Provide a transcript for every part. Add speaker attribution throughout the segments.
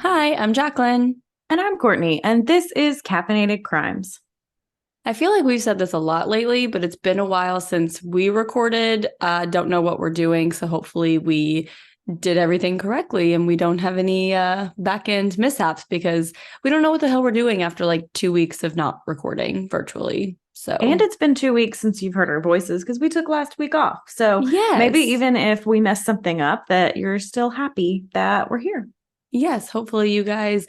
Speaker 1: Hi, I'm Jacqueline.
Speaker 2: And I'm Courtney, and this is Caffeinated Crimes.
Speaker 1: I feel like we've said this a lot lately, but it's been a while since we recorded. Don't know what we're doing, so hopefully we did everything correctly and we don't have any back end mishaps because we don't know what the hell we're doing after like 2 weeks of not recording virtually.
Speaker 2: And
Speaker 1: So,
Speaker 2: it's been 2 weeks since you've heard our voices because we took last week off. So maybe
Speaker 1: yes.
Speaker 2: even if we mess something up, that you're still happy that we're here.
Speaker 1: Yes, hopefully you guys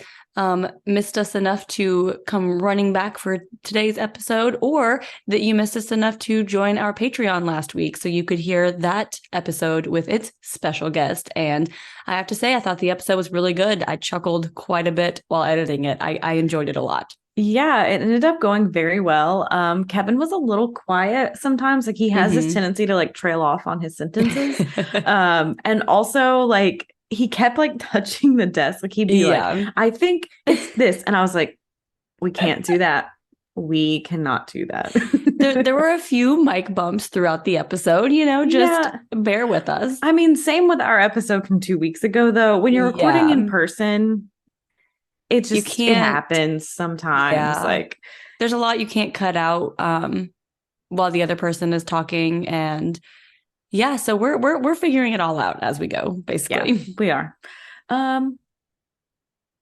Speaker 1: missed us enough to come running back for today's episode, or that you missed us enough to join our Patreon last week so you could hear that episode with its special guest. And I have to say, I thought the episode was really good. I chuckled quite a bit while editing it. I enjoyed it a lot.
Speaker 2: Yeah, it ended up going very well. Kevin was a little quiet sometimes. Like he has this
Speaker 1: Mm-hmm.
Speaker 2: tendency to like trail off on his sentences. And also like he kept like touching the desk. Like he'd be like,
Speaker 1: Yeah.
Speaker 2: I think it's this. And I was like, we can't do that. We cannot do that.
Speaker 1: There were a few mic bumps throughout the episode, just
Speaker 2: Yeah.
Speaker 1: bear with us.
Speaker 2: I mean, same with our episode from 2 weeks ago, though. When you're recording
Speaker 1: Yeah.
Speaker 2: in person,
Speaker 1: You
Speaker 2: it
Speaker 1: can't,
Speaker 2: happens sometimes.
Speaker 1: yeah.
Speaker 2: Like,
Speaker 1: There's a lot you can't cut out while the other person is talking, and yeah, so we're figuring it all out as we go,
Speaker 2: yeah,
Speaker 1: basically.
Speaker 2: we are. Um,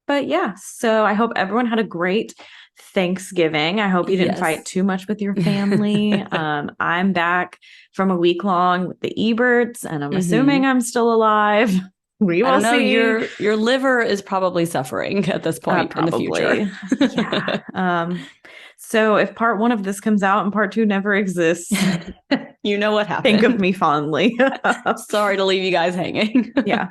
Speaker 2: but yeah, so I hope everyone had a great Thanksgiving. I hope you didn't fight
Speaker 1: Yes.
Speaker 2: too much with your family. I'm back from a week long with the Eberts, and I'm assuming
Speaker 1: Hmm.
Speaker 2: I'm still alive. We
Speaker 1: I
Speaker 2: will
Speaker 1: don't know,
Speaker 2: see.
Speaker 1: your liver is probably suffering at this point in the future.
Speaker 2: Probably. Yeah. So if part one of this comes out and part two never exists,
Speaker 1: You know what
Speaker 2: think of
Speaker 1: happened.
Speaker 2: me fondly.
Speaker 1: Sorry to leave you guys hanging.
Speaker 2: Yeah.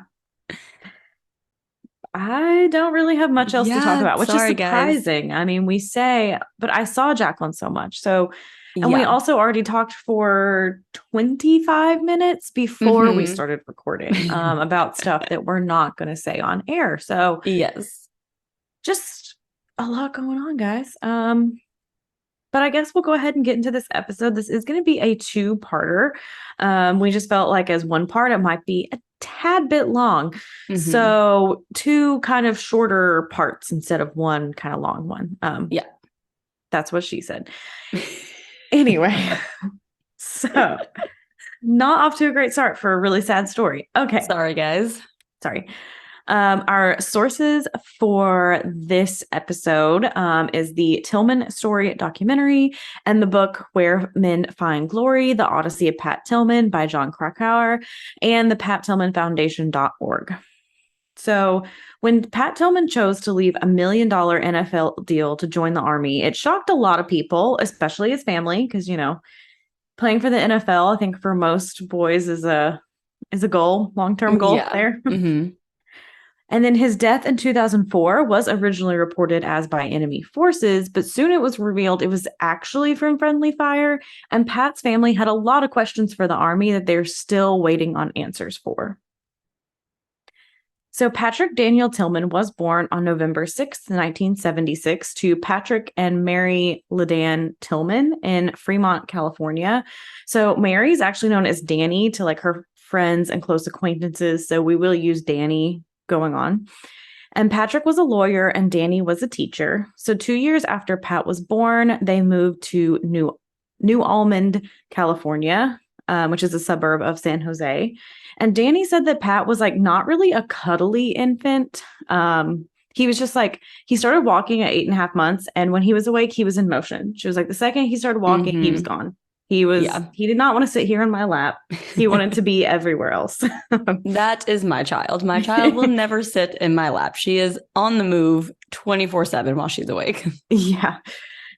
Speaker 2: I don't really have much else to talk
Speaker 1: Yeah,
Speaker 2: about, which is
Speaker 1: sorry guys.
Speaker 2: surprising. I mean, we say, but I saw Jacqueline so much. So, and we
Speaker 1: Yeah.
Speaker 2: also already talked for 25 minutes before we
Speaker 1: Hmm.
Speaker 2: started recording about stuff that we're not going to say on air. So,
Speaker 1: Yes.
Speaker 2: just a lot going on, guys. But I guess we'll go ahead and get into this episode. This is going to be a two-parter. We just felt like as one part, it might be a tad bit long.
Speaker 1: Hmm.
Speaker 2: So two kind of shorter parts instead of one kind of long one.
Speaker 1: Yeah.
Speaker 2: That's what she said. Anyway, so not off to a great start for a really sad story. Okay,
Speaker 1: Sorry guys.
Speaker 2: sorry. Our sources for this episode is the Tillman Story documentary and the book Where Men Find Glory, The Odyssey of Pat Tillman by John Krakauer, and the PatTillmanFoundation.org. So, when Pat Tillman chose to leave $1 million NFL deal to join the Army, it shocked a lot of people, especially his family, because, playing for the NFL, I think for most boys is a goal, long-term goal
Speaker 1: Yeah.
Speaker 2: there.
Speaker 1: Hmm.
Speaker 2: And then his death in 2004 was originally reported as by enemy forces, but soon it was revealed it was actually from friendly fire. And Pat's family had a lot of questions for the Army that they're still waiting on answers for. So, Patrick Daniel Tillman was born on November 6th, 1976, to Patrick and Mary Ledan Tillman in Fremont, California. So, Mary's actually known as Danny to like her friends and close acquaintances. So, we will use Danny going on. And Patrick was a lawyer and Danny was a teacher. So 2 years after Pat was born, they moved to New Almond, California, which is a suburb of San Jose. And Danny said that Pat was like not really a cuddly infant. He was just like he started walking at 8.5 months, and when he was awake, he was in motion. She was like, the second he started walking, he was
Speaker 1: Hmm.
Speaker 2: gone.
Speaker 1: Yeah.
Speaker 2: He did not want to sit here in my lap. He wanted to be everywhere else.
Speaker 1: That is my child. My child will never sit in my lap. She is on the move 24/7 while she's awake.
Speaker 2: Yeah.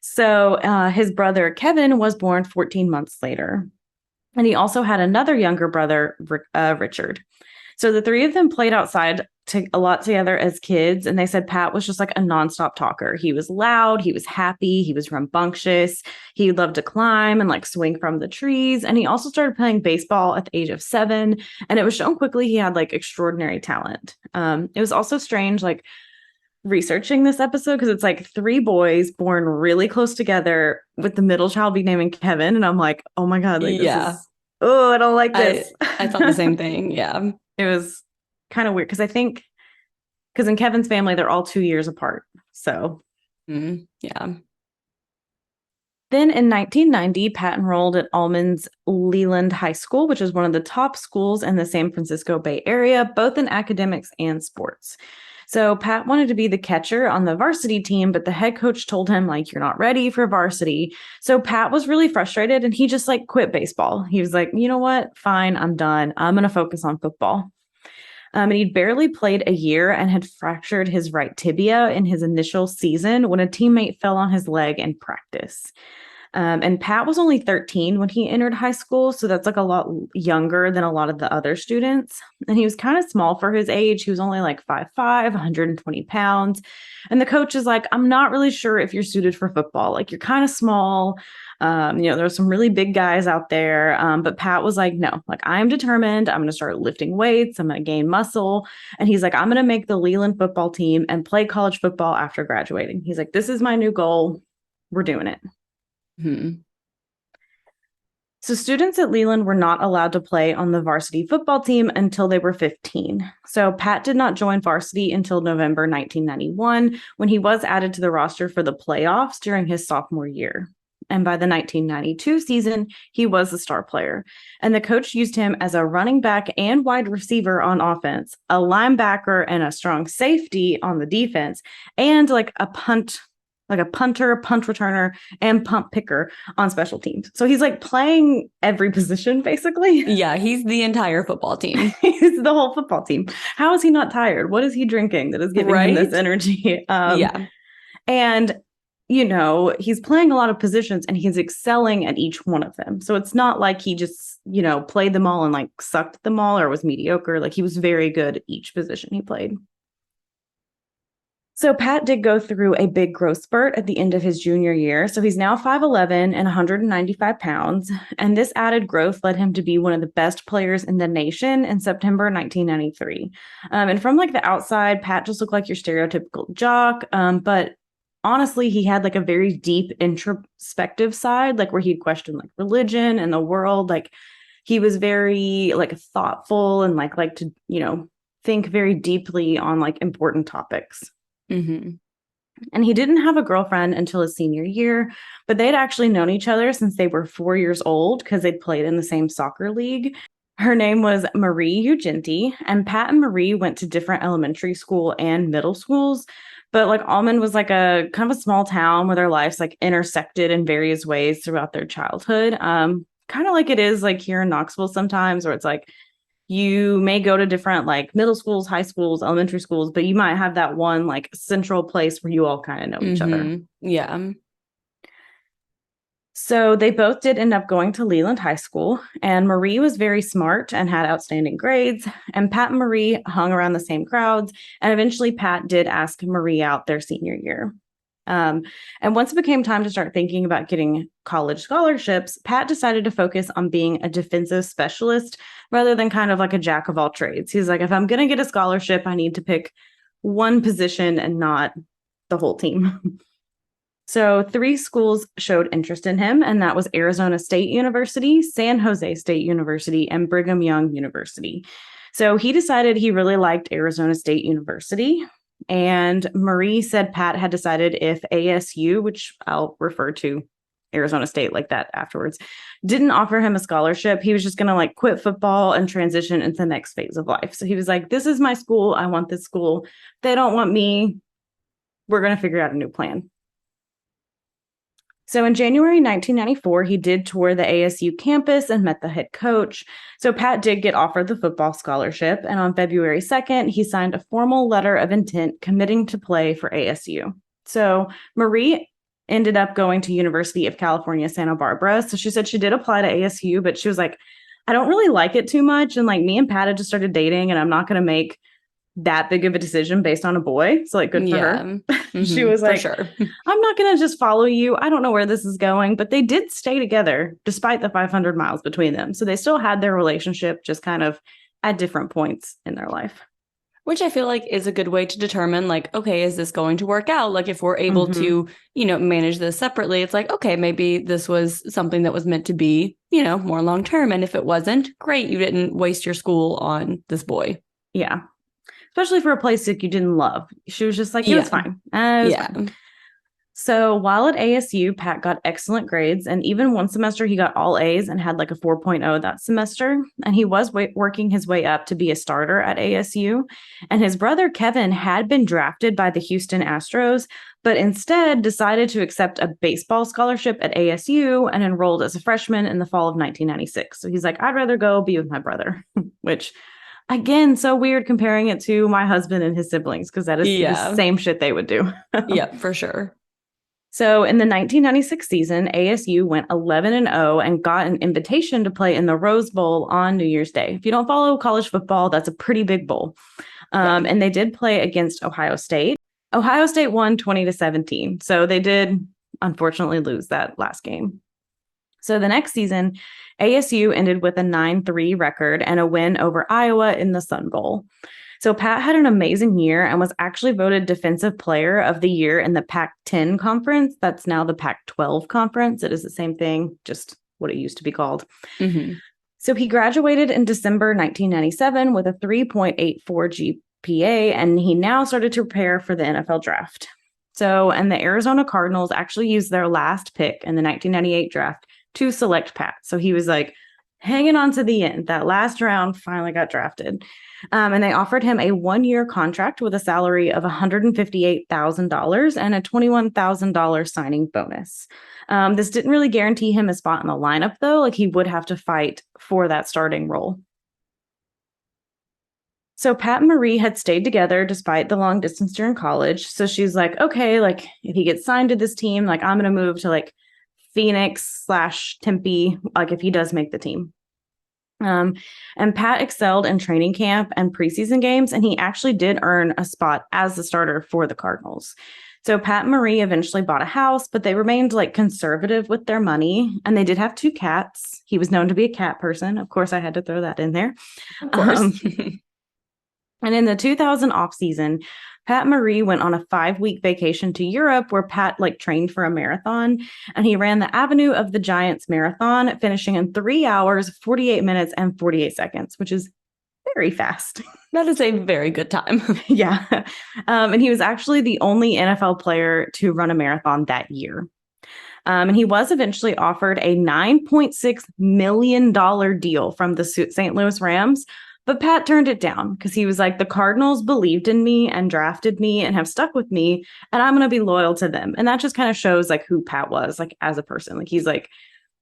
Speaker 2: So his brother Kevin was born 14 months later. And he also had another younger brother, Richard. So the three of them played outside a lot together as kids. And they said Pat was just like a nonstop talker. He was loud, he was happy, he was rambunctious. He loved to climb and like swing from the trees. And he also started playing baseball at the age of 7. And it was shown quickly he had like extraordinary talent. It was also strange, like researching this episode because it's like three boys born really close together with the middle child be naming Kevin. And I'm like, oh my God, like this
Speaker 1: Yeah.
Speaker 2: is, oh, I don't like
Speaker 1: I
Speaker 2: this.
Speaker 1: I thought the same thing. Yeah.
Speaker 2: It was kind of weird because I think Because in Kevin's family, they're all 2 years apart. So,
Speaker 1: yeah.
Speaker 2: Then in 1990, Pat enrolled at Almond's Leland High School, which is one of the top schools in the San Francisco Bay Area, both in academics and sports. So Pat wanted to be the catcher on the varsity team, but the head coach told him, like, you're not ready for varsity. So Pat was really frustrated and he just like quit baseball. He was like, you know what? Fine, I'm done. I'm going to focus on football. And he'd barely played a year and had fractured his right tibia in his initial season when a teammate fell on his leg in practice. And Pat was only 13 when he entered high school. So that's like a lot younger than a lot of the other students. And he was kind of small for his age. He was only like 5'5", 120 pounds. And the coach is like, I'm not really sure if you're suited for football. Like, you're kind of small. There's some really big guys out there. But Pat was like, no, like, I'm determined. I'm going to start lifting weights. I'm going to gain muscle. And he's like, I'm going to make the Leland football team and play college football after graduating. He's like, this is my new goal. We're doing it. So students at Leland were not allowed to play on the varsity football team until they were 15. So Pat did not join varsity until November 1991, when he was added to the roster for the playoffs during his sophomore year. And by the 1992 season, he was the star player. And the coach used him as a running back and wide receiver on offense, a linebacker and a strong safety on the defense, and like a punter, punt returner, and punt picker on special teams. So he's like playing every position, basically.
Speaker 1: Yeah, he's the entire football team.
Speaker 2: He's the whole football team. How is he not tired? What is he drinking that is giving him this energy?
Speaker 1: Yeah.
Speaker 2: And, he's playing a lot of positions and he's excelling at each one of them. So it's not like he just, played them all and like sucked them all or was mediocre. Like, he was very good at each position he played. So Pat did go through a big growth spurt at the end of his junior year. So he's now 5'11" and 195 pounds. And this added growth led him to be one of the best players in the nation in September 1993. And from like the outside, Pat just looked like your stereotypical jock. But honestly, he had like a very deep introspective side, like where he'd question like religion and the world. Like, he was very like thoughtful and like to, think very deeply on like important topics. And he didn't have a girlfriend until his senior year, but they'd actually known each other since they were 4 years old because they'd played in the same soccer league. Her name was Marie Ugenti, and Pat and Marie went to different elementary school and middle schools. But like, Almond was like a kind of a small town where their lives like intersected in various ways throughout their childhood. Kind of like it is like here in Knoxville sometimes, where it's like, you may go to different like middle schools, high schools, elementary schools, but you might have that one like central place where you all kind of know each other.
Speaker 1: Yeah.
Speaker 2: So they both did end up going to Leland High School, and Marie was very smart and had outstanding grades, and Pat and Marie hung around the same crowds, and eventually Pat did ask Marie out their senior year. And once it became time to start thinking about getting college scholarships, Pat decided to focus on being a defensive specialist rather than kind of like a jack of all trades. He's like, if I'm going to get a scholarship, I need to pick one position and not the whole team. So 3 schools showed interest in him, and that was Arizona State University, San Jose State University, and Brigham Young University. So he decided he really liked Arizona State University. And Marie said Pat had decided if ASU, which I'll refer to Arizona State like that afterwards, didn't offer him a scholarship, he was just going to like quit football and transition into the next phase of life. So he was like, this is my school. I want this school. They don't want me. We're going to figure out a new plan. So in January 1994, he did tour the ASU campus and met the head coach. So Pat did get offered the football scholarship. And on February 2nd, he signed a formal letter of intent committing to play for ASU. So Marie ended up going to University of California, Santa Barbara. So she said she did apply to ASU, but she was like, I don't really like it too much. And like, me and Pat had just started dating, and I'm not going to make that big of a decision based on a boy. So like, good for her. She was like,
Speaker 1: sure.
Speaker 2: I'm not going to just follow you. I don't know where this is going, but they did stay together despite the 500 miles between them. So they still had their relationship, just kind of at different points in their life.
Speaker 1: Which I feel like is a good way to determine, like, okay, is this going to work out? Like, if we're able to, manage this separately, it's like, okay, maybe this was something that was meant to be, more long term. And if it wasn't, great, you didn't waste your school on this boy.
Speaker 2: Yeah. especially for a place that you didn't love. She was just like, it was fine. It was fine. So while at ASU, Pat got excellent grades, and even one semester he got all A's and had like a 4.0 that semester. And he was working his way up to be a starter at ASU. And his brother Kevin had been drafted by the Houston Astros, but instead decided to accept a baseball scholarship at ASU and enrolled as a freshman in the fall of 1996. So he's like, I'd rather go be with my brother, which again, so weird comparing it to my husband and his siblings, because that is the same shit they would do.
Speaker 1: Yeah, for sure.
Speaker 2: So in the 1996 season, ASU went 11-0 and got an invitation to play in the Rose Bowl on New Year's Day. If you don't follow college football, that's a pretty big bowl. And they did play against Ohio State. Ohio State won 20-17. So they did, unfortunately, lose that last game. So the next season, ASU ended with a 9-3 record and a win over Iowa in the Sun Bowl. So Pat had an amazing year and was actually voted Defensive Player of the Year in the Pac-10 conference. That's now the Pac-12 conference. It is the same thing, just what it used to be called.
Speaker 1: Mm-hmm.
Speaker 2: So he graduated in December 1997 with a 3.84 GPA, and he now started to prepare for the NFL draft. So, and the Arizona Cardinals actually used their last pick in the 1998 draft to select Pat. So he was like hanging on to the end. That last round finally got drafted. And they offered him a 1-year contract with a salary of $158,000 and a $21,000 signing bonus. This didn't really guarantee him a spot in the lineup, though. Like, he would have to fight for that starting role. So Pat and Marie had stayed together despite the long distance during college. So she's like, okay, like if he gets signed to this team, like I'm going to move to like Phoenix/Tempe, like if he does make the team. And Pat excelled in training camp and preseason games, and he actually did earn a spot as the starter for the Cardinals. So Pat and Marie eventually bought a house, but they remained like conservative with their money, and they did have 2 cats. He was known to be a cat person. Of course, I had to throw that in there.
Speaker 1: Of course.
Speaker 2: And in the 2000 off season, Pat and Marie went on a 5-week vacation to Europe where Pat like trained for a marathon, and he ran the Avenue of the Giants marathon, finishing in 3 hours, 48 minutes, and 48 seconds, which is very fast.
Speaker 1: That is a very good time.
Speaker 2: Yeah. And he was actually the only NFL player to run a marathon that year. And he was eventually offered a $9.6 million deal from the St. Louis Rams. But Pat turned it down because he was like, the Cardinals believed in me and drafted me and have stuck with me, and I'm going to be loyal to them. And that just kind of shows like who Pat was like as a person. Like he's like,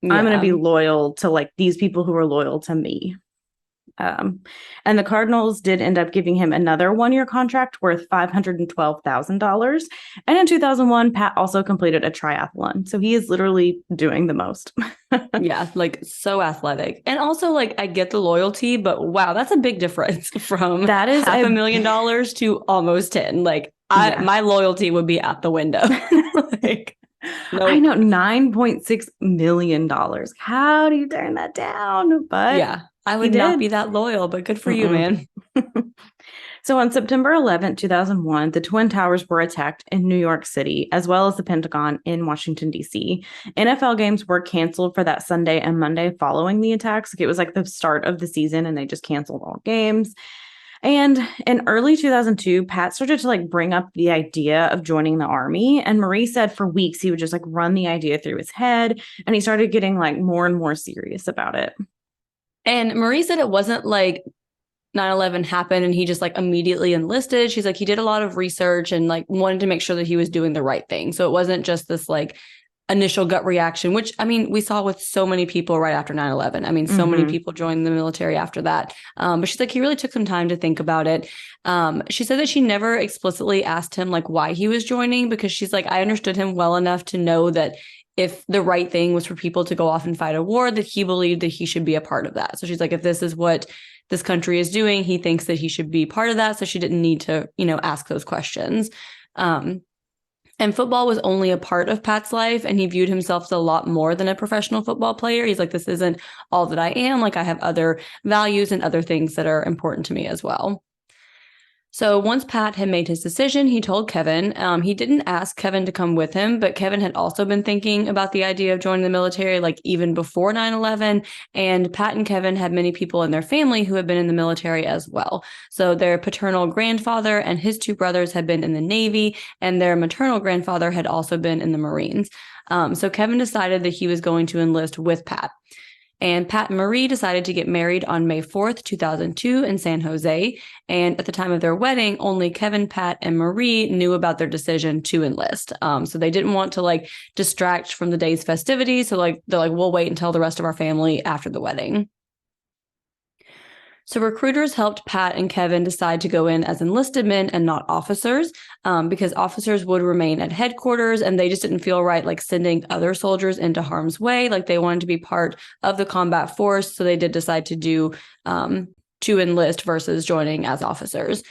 Speaker 2: I'm going to be loyal to like these people who are loyal to me. And the Cardinals did end up giving him another 1-year contract worth $512,000. And in 2001, Pat also completed a triathlon. So he is literally doing the most.
Speaker 1: Yeah, like so athletic. And also like I get the loyalty, but wow, that's a big difference from
Speaker 2: that is
Speaker 1: $500,000 to almost 10. Like my loyalty would be out the window. Like
Speaker 2: nope. I know, $9.6 million. How do you turn that down? But
Speaker 1: yeah, I would not be that loyal, but good for you, man.
Speaker 2: So on September 11, 2001, the Twin Towers were attacked in New York City, as well as the Pentagon in Washington, D.C. NFL games were canceled for that Sunday and Monday following the attacks. Like, it was like the start of the season, and they just canceled all games. And in early 2002, Pat started to like bring up the idea of joining the Army. And Marie said for weeks he would just like run the idea through his head. And he started getting like more and more serious about it.
Speaker 1: And Marie said it wasn't like 9/11 happened and he just like immediately enlisted. She's like, he did a lot of research and like wanted to make sure that he was doing the right thing. So it wasn't just this like initial gut reaction, which I mean, we saw with so many people right after 9/11. I mean, so many people joined the military after that. But she's like, he really took some time to think about it. She said that she never explicitly asked him like why he was joining, because she's like, I understood him well enough to know that if the right thing was for people to go off and fight a war, that he believed that he should be a part of that. So she's like, if this is what this country is doing, he thinks that he should be part of that. So she didn't need to, ask those questions. And football was only a part of Pat's life, and he viewed himself as a lot more than a professional football player. He's like, this isn't all that I am. Like, I have other values and other things that are important to me as well. So once Pat had made his decision, he told Kevin. He didn't ask Kevin to come with him, but Kevin had also been thinking about the idea of joining the military, like even before 9/11. And Pat and Kevin had many people in their family who had been in the military as well. So their paternal grandfather and his two brothers had been in the Navy, and their maternal grandfather had also been in the Marines. So Kevin decided that he was going to enlist with Pat. And Pat and Marie decided to get married on May 4th, 2002 in San Jose. And at the time of their wedding, only Kevin, Pat, and Marie knew about their decision to enlist. So they didn't want to like distract from the day's festivities. So they're like, we'll wait until the rest of our family after the wedding. So recruiters helped Pat and Kevin decide to go in as enlisted men and not officers, because officers would remain at headquarters and they just didn't feel right like sending other soldiers into harm's way. Like they wanted to be part of the combat force. So they did decide to enlist versus joining as officers.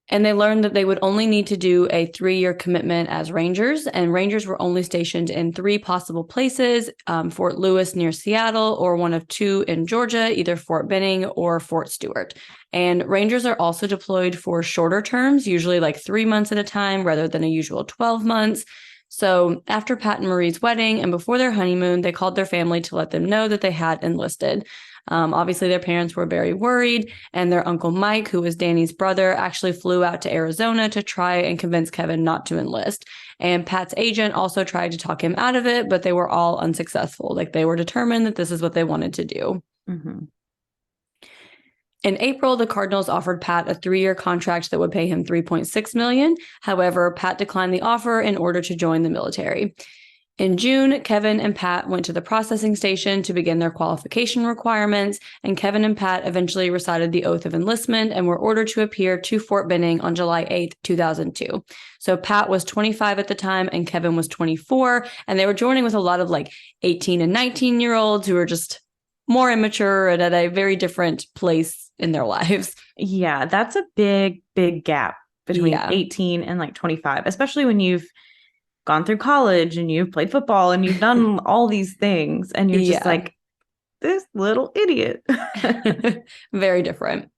Speaker 1: And they learned that they would only need to do a 3-year commitment as Rangers, and Rangers were only stationed in 3 possible places, Fort Lewis near Seattle, or one of 2 in Georgia, either Fort Benning or Fort Stewart. And Rangers are also deployed for shorter terms, usually like 3 months at a time rather than a usual 12 months. So after Pat and Marie's wedding and before their honeymoon, they called their family to let them know that they had enlisted. Obviously, their parents were very worried, and their uncle Mike, who was Danny's brother, actually flew out to Arizona to try and convince Kevin not to enlist. And Pat's agent also tried to talk him out of it, but they were all unsuccessful. Like they were determined that this is what they wanted to do.
Speaker 2: Mm-hmm.
Speaker 1: In April, the Cardinals offered Pat a 3-year contract that would pay him $3.6 million. However, Pat declined the offer in order to join the military. In June, Kevin and Pat went to the processing station to begin their qualification requirements, and Kevin and Pat eventually recited the oath of enlistment and were ordered to appear to Fort Benning on July 8th, 2002. So Pat was 25 at the time and Kevin was 24, and they were joining with a lot of like 18 and 19-year-olds who were just more immature and at a very different place in their lives.
Speaker 2: Yeah, that's a big gap between 18 and like 25, especially when you've gone through college and you've played football and you've done all these things and you're just like this little idiot.
Speaker 1: Very different.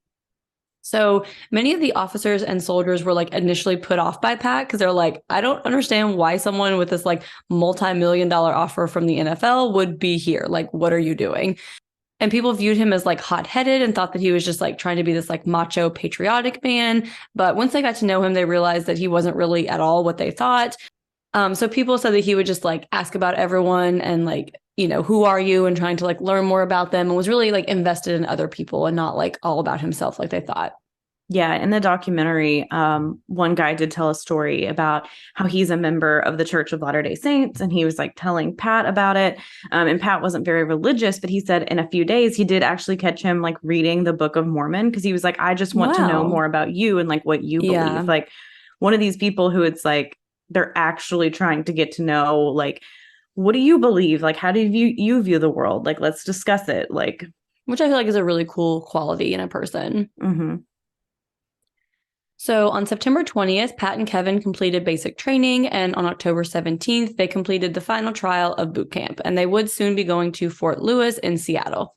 Speaker 1: So many of the officers and soldiers were like initially put off by Pat because they're like, I don't understand why someone with this like multi-million-dollar offer from the NFL would be here. Like, what are you doing? And people viewed him as like hot-headed and thought that he was just like trying to be this like macho patriotic man. But once they got to know him, they realized that he wasn't really at all what they thought. So people said that he would just like ask about everyone and like, you know, who are you, and trying to like learn more about them, and was really like invested in other people and not like all about himself like they thought.
Speaker 2: Yeah, in the documentary, one guy did tell a story about how he's a member of the Church of Latter-day Saints, and he was like telling Pat about it. And Pat wasn't very religious, but he said in a few days he did actually catch him like reading the Book of Mormon, because he was like, I just want to know more about you and like what you believe. Like one of these people who it's like they're actually trying to get to know, like, what do you believe? Like, how do you view the world? Like, let's discuss it. Like,
Speaker 1: which I feel like is a really cool quality in a person.
Speaker 2: Mm-hmm.
Speaker 1: So on September 20th, Pat and Kevin completed basic training, and on October 17th, they completed the final trial of boot camp, and they would soon be going to Fort Lewis in Seattle.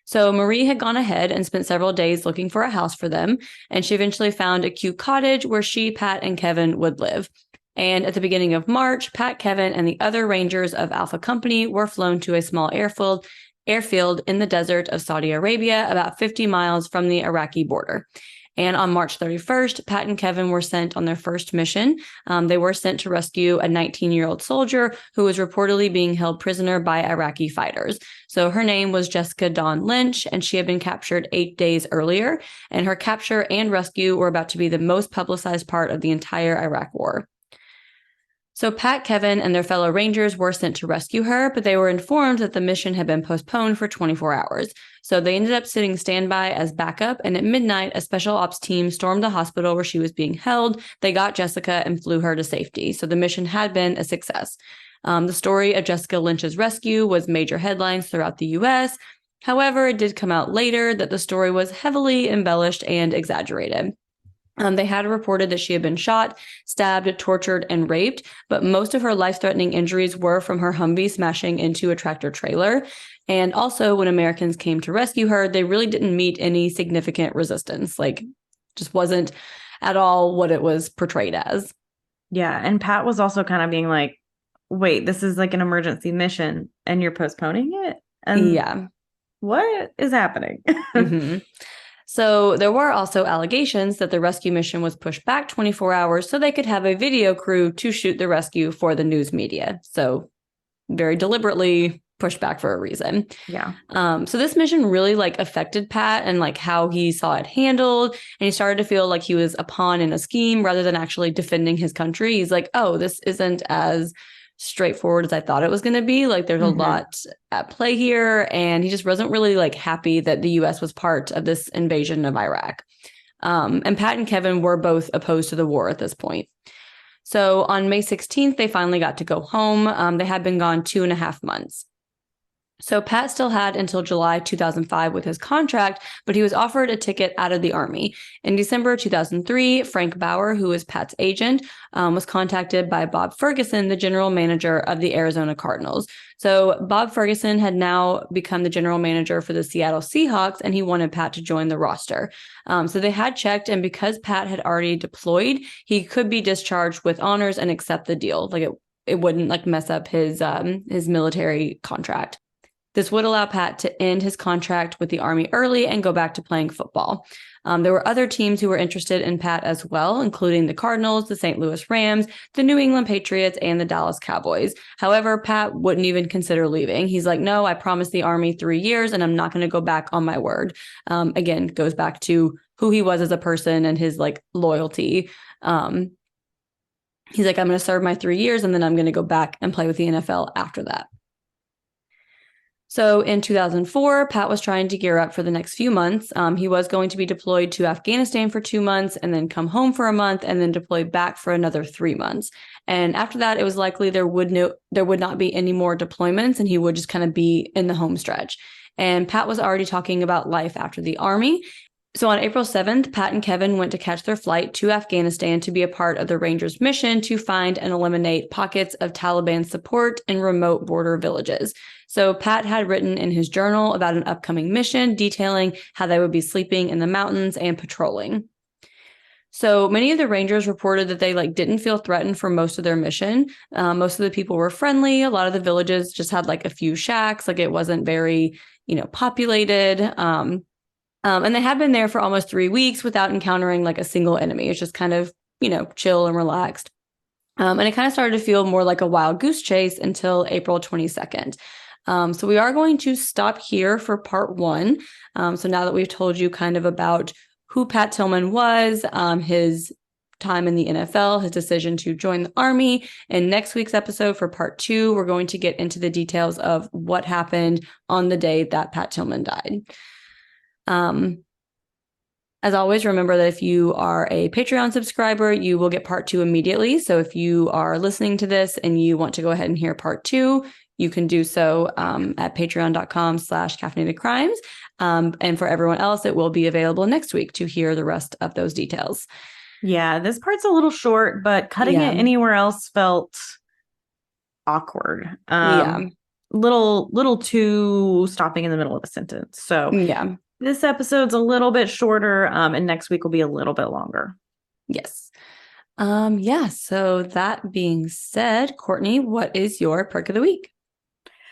Speaker 1: So Marie had gone ahead and spent several days looking for a house for them, and she eventually found a cute cottage where she, Pat, and Kevin would live. And at the beginning of March, Pat, Kevin, and the other Rangers of Alpha Company were flown to a small airfield in the desert of Saudi Arabia, about 50 miles from the Iraqi border. And on March 31st, Pat and Kevin were sent on their first mission. They were sent to rescue a 19-year-old soldier who was reportedly being held prisoner by Iraqi fighters. So her name was Jessica Dawn Lynch, and she had been captured 8 days earlier. And her capture and rescue were about to be the most publicized part of the entire Iraq War. So Pat, Kevin, and their fellow Rangers were sent to rescue her, but they were informed that the mission had been postponed for 24 hours. So they ended up sitting standby as backup, and at midnight, a special ops team stormed the hospital where she was being held. They got Jessica and flew her to safety. So the mission had been a success. The story of Jessica Lynch's rescue was major headlines throughout the U.S. However, it did come out later that the story was heavily embellished and exaggerated. They had reported that she had been shot, stabbed, tortured, and raped, but most of her life-threatening injuries were from her Humvee smashing into a tractor trailer. And also, when Americans came to rescue her, they really didn't meet any significant resistance. Like, just wasn't at all what it was portrayed as.
Speaker 2: Yeah. And Pat was also kind of being like, wait, this is like an emergency mission and you're postponing it? And
Speaker 1: Yeah.
Speaker 2: what is happening?
Speaker 1: Mm-hmm. So there were also allegations that the rescue mission was pushed back 24 hours so they could have a video crew to shoot the rescue for the news media. So very deliberately pushed back for a reason.
Speaker 2: Yeah.
Speaker 1: So this mission really like affected Pat and like how he saw it handled. And he started to feel like he was a pawn in a scheme rather than actually defending his country. He's like, oh, this isn't as straightforward as I thought it was going to be. Like there's a lot at play here. And he just wasn't really like happy that the US was part of this invasion of Iraq. And Pat and Kevin were both opposed to the war at this point. So on May 16th, they finally got to go home. They had been gone 2.5 months. So Pat still had until July 2005 with his contract, but he was offered a ticket out of the Army. In December 2003, Frank Bauer, who was Pat's agent, was contacted by Bob Ferguson, the general manager of the Arizona Cardinals. So Bob Ferguson had now become the general manager for the Seattle Seahawks, and he wanted Pat to join the roster. So they had checked, and because Pat had already deployed, he could be discharged with honors and accept the deal. Like it wouldn't like mess up his military contract. This would allow Pat to end his contract with the Army early and go back to playing football. There were other teams who were interested in Pat as well, including the Cardinals, the St. Louis Rams, the New England Patriots, and the Dallas Cowboys. However, Pat wouldn't even consider leaving. He's like, no, I promised the Army 3 years and I'm not going to go back on my word. Again, goes back to who he was as a person and his like loyalty. He's like, I'm going to serve my 3 years and then I'm going to go back and play with the NFL after that. So in 2004, Pat was trying to gear up for the next few months. He was going to be deployed to Afghanistan for 2 months and then come home for a month and then deploy back for another 3 months. And after that, it was likely there would not be any more deployments and he would just kind of be in the home stretch. And Pat was already talking about life after the Army. So on April 7th, Pat and Kevin went to catch their flight to Afghanistan to be a part of the Rangers' mission to find and eliminate pockets of Taliban support in remote border villages. So Pat had written in his journal about an upcoming mission detailing how they would be sleeping in the mountains and patrolling. So many of the Rangers reported that they didn't feel threatened for most of their mission. Most of the people were friendly. A lot of the villages just had a few shacks. It wasn't very, populated. And they had been there for almost 3 weeks without encountering a single enemy. It's just kind of, chill and relaxed. And it kind of started to feel more like a wild goose chase until April 22nd. So we are going to stop here for part 1. So now that we've told you kind of about who Pat Tillman was, his time in the NFL, his decision to join the Army, in next week's episode for part 2, we're going to get into the details of what happened on the day that Pat Tillman died. As always, remember that if you are a Patreon subscriber, you will get part 2 immediately. So if you are listening to this and you want to go ahead and hear part 2, you can do so at patreon.com/caffeinatedcrimes. And for everyone else, it will be available next week to hear the rest of those details.
Speaker 2: Yeah, this part's a little short, but cutting it anywhere else felt awkward. Little too stopping in the middle of a sentence. So
Speaker 1: yeah.
Speaker 2: This episode's a little bit shorter, and next week will be a little bit longer.
Speaker 1: Yes. So that being said, Courtney, what is your perk of the week?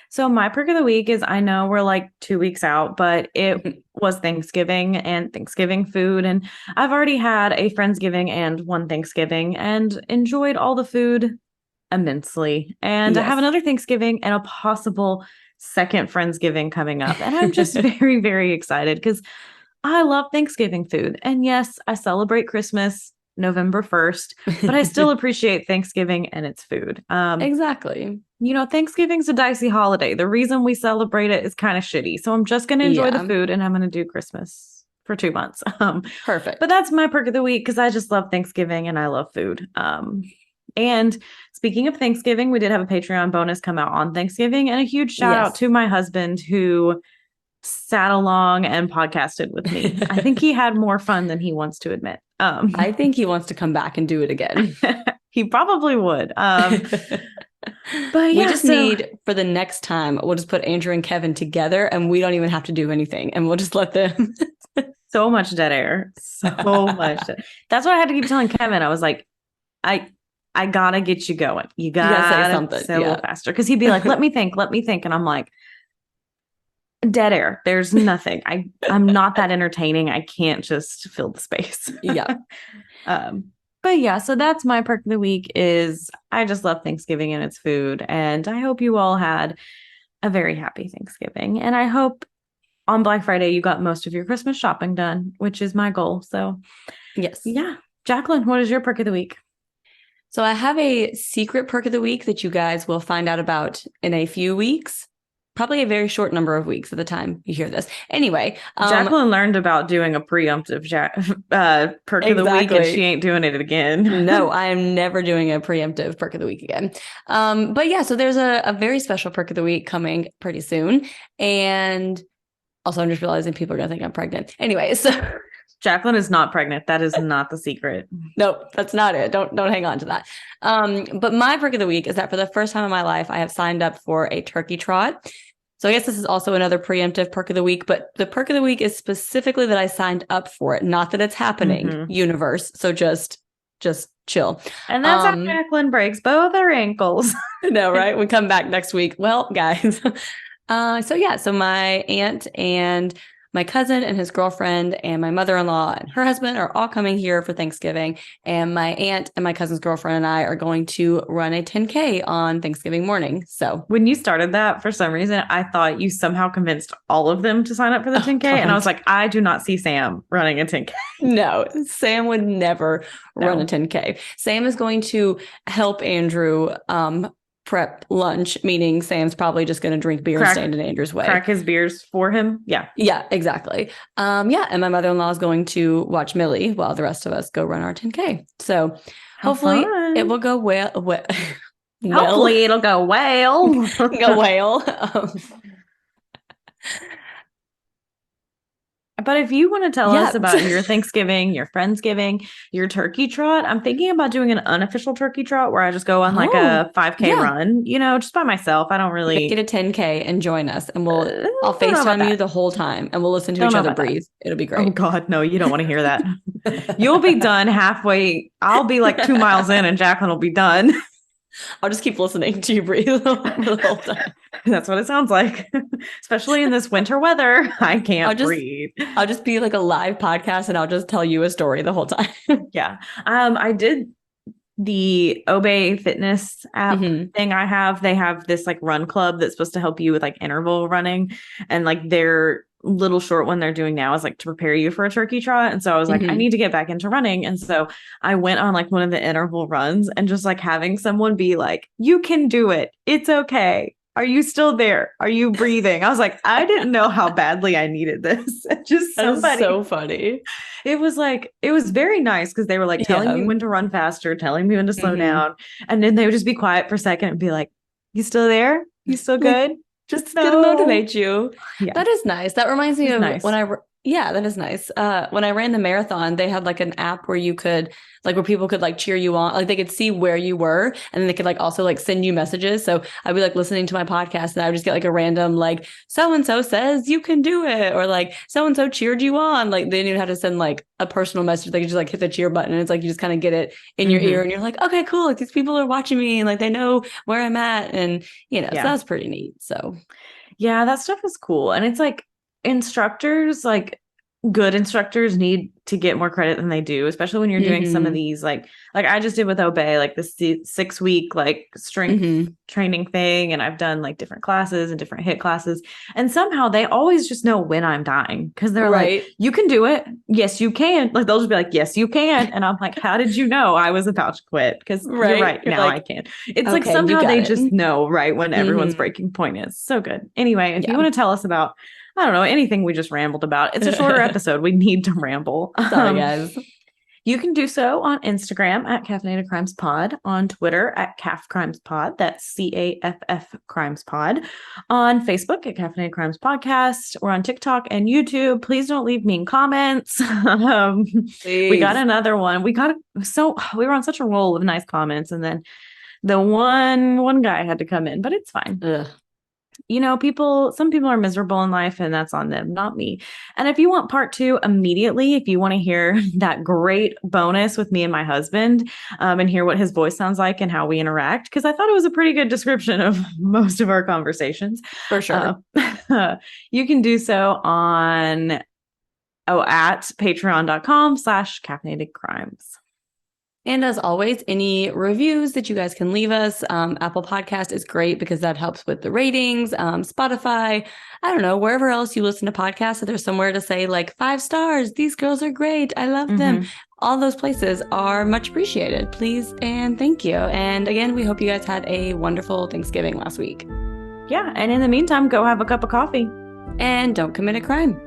Speaker 2: So my perk of the week is, I know we're 2 weeks out, but it was Thanksgiving and Thanksgiving food. And I've already had a Friendsgiving and one Thanksgiving and enjoyed all the food immensely. And I have another Thanksgiving and a possible second Friendsgiving coming up. And I'm just very, very excited because I love Thanksgiving food. And yes, I celebrate Christmas November 1st, but I still appreciate Thanksgiving and its food.
Speaker 1: Exactly.
Speaker 2: Thanksgiving's a dicey holiday. The reason we celebrate it is kind of shitty. So I'm just going to enjoy the food and I'm going to do Christmas for 2 months.
Speaker 1: Perfect.
Speaker 2: But that's my perk of the week because I just love Thanksgiving and I love food. And speaking of Thanksgiving, we did have a Patreon bonus come out on Thanksgiving, and a huge shout out to my husband who sat along and podcasted with me. I think he had more fun than he wants to admit.
Speaker 1: I think he wants to come back and do it again.
Speaker 2: He probably would. But
Speaker 1: we just need, for the next time, we'll just put Andrew and Kevin together and we don't even have to do anything and we'll just let them.
Speaker 2: so much dead air. So much. That's why I had to keep telling Kevin. I was like, I gotta get you going. You
Speaker 1: gotta say
Speaker 2: gotta
Speaker 1: something.
Speaker 2: say a little faster. Because he'd be like, let me think. And I'm like, dead air. There's nothing. I'm not that entertaining. I can't just fill the space.
Speaker 1: Yeah.
Speaker 2: But yeah, so that's my perk of the week is I just love Thanksgiving and its food. And I hope you all had a very happy Thanksgiving. And I hope on Black Friday you got most of your Christmas shopping done, which is my goal. So
Speaker 1: Yes.
Speaker 2: yeah. Jacqueline, what is your perk of the week?
Speaker 1: So I have a secret perk of the week that you guys will find out about in a few weeks. Probably a very short number of weeks at the time you hear this. Anyway,
Speaker 2: Jacqueline learned about doing a preemptive perk of the week, and she ain't doing it again.
Speaker 1: No, I am never doing a preemptive perk of the week again. But yeah, so there's a very special perk of the week coming pretty soon. And also, I'm just realizing people are going to think I'm pregnant. Anyway, so
Speaker 2: Jacqueline is not pregnant. That is not the secret.
Speaker 1: Nope, that's not it. Don't hang on to that. But my perk of the week is that for the first time in my life, I have signed up for a turkey trot. So I guess this is also another preemptive perk of the week, but the perk of the week is specifically that I signed up for it, not that it's happening, universe. So just chill.
Speaker 2: And that's how Jacqueline breaks both her ankles.
Speaker 1: No, right? We come back next week. Well, guys. So my aunt and my cousin and his girlfriend and my mother-in-law and her husband are all coming here for Thanksgiving. And my aunt and my cousin's girlfriend and I are going to run a 10K on Thanksgiving morning. So
Speaker 2: when you started that, for some reason, I thought you somehow convinced all of them to sign up for the 10K. And I was like, I do not see Sam running a 10K.
Speaker 1: No, Sam would never run a 10K. Sam is going to help Andrew prep lunch, meaning Sam's probably just going to drink beer and stand in Andrew's way.
Speaker 2: Crack his beers for him. Yeah.
Speaker 1: Yeah, exactly. And my mother-in-law is going to watch Millie while the rest of us go run our 10K. So hopefully it will go well.
Speaker 2: Hopefully it'll go well.
Speaker 1: Go well.
Speaker 2: But if you want to tell us about your Thanksgiving, your Friendsgiving, your turkey trot, I'm thinking about doing an unofficial turkey trot where I just go on like a 5K run, just by myself. I don't really
Speaker 1: get a 10K and join us, and I'll FaceTime you the whole time, and we'll listen to each other breathe. It'll be great.
Speaker 2: Oh God, no, you don't want to hear that. You'll be done halfway. I'll be like 2 miles in, and Jacqueline will be done.
Speaker 1: I'll just keep listening to you breathe the whole time.
Speaker 2: That's what it sounds like, especially in this winter weather. I can't breathe.
Speaker 1: I'll just be like a live podcast and I'll just tell you a story the whole time.
Speaker 2: Yeah. I did the Obey Fitness app thing I have. They have this like run club that's supposed to help you with like interval running, and like their little short one they're doing now is like to prepare you for a turkey trot. And so I was like, I need to get back into running. And so I went on like one of the interval runs, and just like having someone be like, you can do it. It's okay. Are you still there? Are you breathing? I was like, I didn't know how badly I needed this. Just somebody.
Speaker 1: So funny.
Speaker 2: It was very nice because they were like telling me when to run faster, telling me when to slow down. And then they would just be quiet for a second and be like, you still there? You still good?
Speaker 1: Just to motivate you. Yeah. That is nice. That reminds me of when that is nice. When I ran the marathon, they had like an app where you could where people could like cheer you on, like they could see where you were, and then they could like also like send you messages. So I'd be like listening to my podcast and I would just get like a random like so-and-so says you can do it, or like so-and-so cheered you on. Like they didn't have to send like a personal message. They could just like hit the cheer button, and it's like you just kind of get it in your ear and you're like, okay, cool. Like these people are watching me and like they know where I'm at, and so that's pretty neat. So
Speaker 2: yeah, that stuff is cool. And it's like instructors, like good instructors need to get more credit than they do, especially when you're doing some of these like I just did with Obey, like this 6-week like strength training thing, and I've done like different classes and different HIIT classes, and somehow they always just know when I'm dying because they're like, you can do it, yes you can, like they'll just be like, yes you can, and I'm like, how did you know I was about to quit? Because you're right, now I can. It's like somehow they just know right when everyone's breaking point is. So good. Anyway, if you want to tell us about, I don't know, anything we just rambled about, it's a shorter episode, we need to ramble.
Speaker 1: Sorry guys.
Speaker 2: You can do so on Instagram at Caffeinated Crimes Pod, on Twitter at CAF Crimes Pod, that's CAFF Crimes Pod, on Facebook at Caffeinated Crimes Podcast, or on TikTok and YouTube. Please don't leave mean comments. We got another one. We were on such a roll of nice comments, and then the one guy had to come in, but it's fine. some people are miserable in life, and that's on them, not me. And if you want part 2 immediately, if you want to hear that great bonus with me and my husband, and hear what his voice sounds like and how we interact, because I thought it was a pretty good description of most of our conversations.
Speaker 1: For sure.
Speaker 2: You can do so at patreon.com/caffeinated crimes.
Speaker 1: And as always, any reviews that you guys can leave us, Apple Podcast is great because that helps with the ratings. Spotify, I don't know, wherever else you listen to podcasts, if there's somewhere to say like 5 stars, these girls are great, I love them. All those places are much appreciated. Please and thank you. And again, we hope you guys had a wonderful Thanksgiving last week.
Speaker 2: Yeah, and in the meantime, go have a cup of coffee.
Speaker 1: And don't commit a crime.